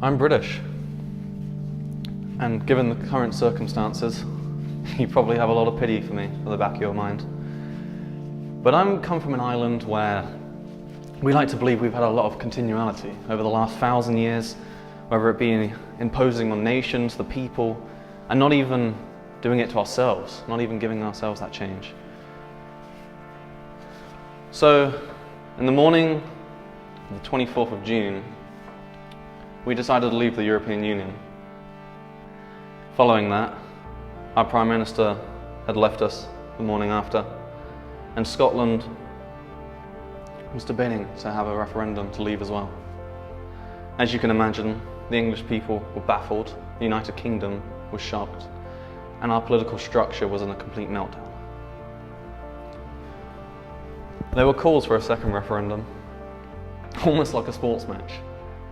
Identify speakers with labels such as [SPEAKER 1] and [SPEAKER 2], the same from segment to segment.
[SPEAKER 1] I'm British, and given the current circumstances, you probably have a lot of pity for me at the back of your mind. But I come from an island where we like to believe we've had a lot of continuality over the last 1,000 years, whether it be imposing on nations, the people, and not even doing it to ourselves, not even giving ourselves that change. So, in the morning of the 24th of June, we decided to leave the European Union. Following that, our Prime Minister had left us the morning after, and Scotland was debating to have a referendum to leave as well. As you can imagine, the English people were baffled, the United Kingdom was shocked, and our political structure was in a complete meltdown. There were calls for a second referendum, almost like a sports match,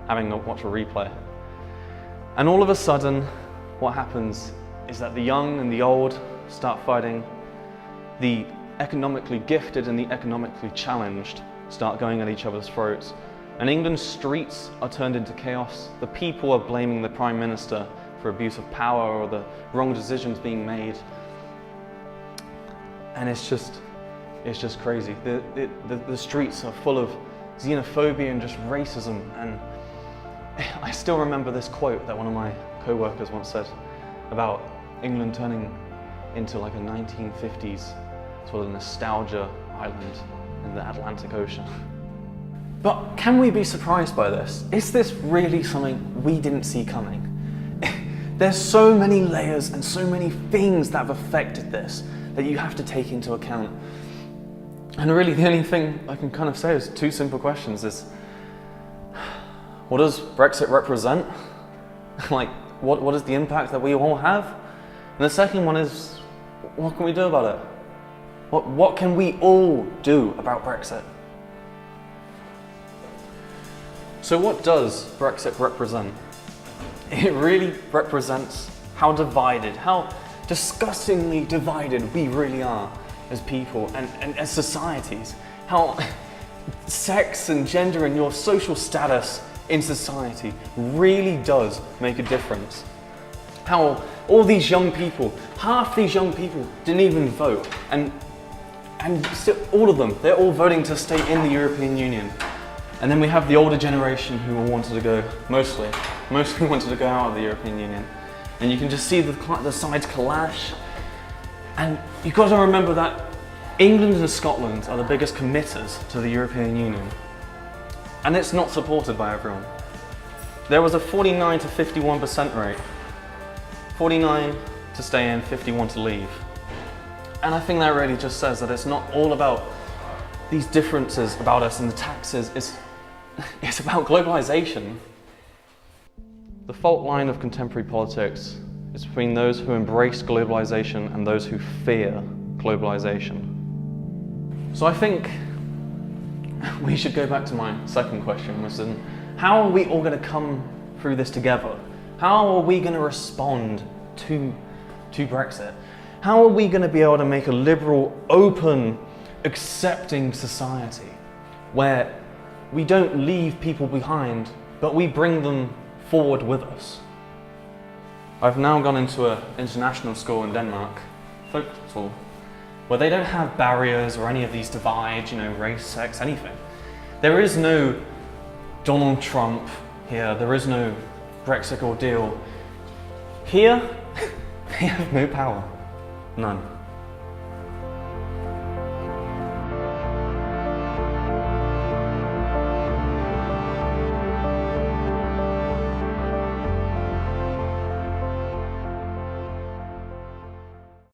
[SPEAKER 1] having to watch a replay. And all of a sudden, what happens is that the young and the old start fighting, the economically gifted and the economically challenged start going at each other's throats, and England's streets are turned into chaos. The people are blaming the Prime Minister for abuse of power or the wrong decisions being made. And it's just crazy. The streets are full of xenophobia and just racism. And I still remember this quote that one of my co-workers once said about England turning into like a 1950s sort of nostalgia island in the Atlantic Ocean. But can we be surprised by this? Is this really something we didn't see coming? There's so many layers and so many things that have affected this that you have to take into account. And really the only thing I can kind of say is two simple questions is, what does Brexit represent? Like, what is the impact that we all have? And the second one is, what can we do about it? What can we all do about Brexit? So what does Brexit represent? It really represents how divided, how disgustingly divided we really are as people and as societies. How sex and gender and your social status in society really does make a difference. How all these young people, half these young people didn't even vote, and still all of them, they're all voting to stay in the European Union. And then we have the older generation who wanted to go, mostly wanted to go out of the European Union. And you can just see the sides clash. And you've got to remember that England and Scotland are the biggest committers to the European Union. And it's not supported by everyone. There was a 49 to 51% rate. 49 to stay in, 51 to leave. And I think that really just says that it's not all about these differences about us and the taxes, it's about globalization. The fault line of contemporary politics is between those who embrace globalization and those who fear globalization. So I think we should go back to my second question, which is, how are we all going to come through this together? How are we going to respond to Brexit? How are we going to be able to make a liberal, open, accepting society where we don't leave people behind, but we bring them forward with us? I've now gone into an international school in Denmark, folk school, where they don't have barriers or any of these divides, race, sex, anything. There is no Donald Trump here, there is no Brexit ordeal. Here, they have no power, none.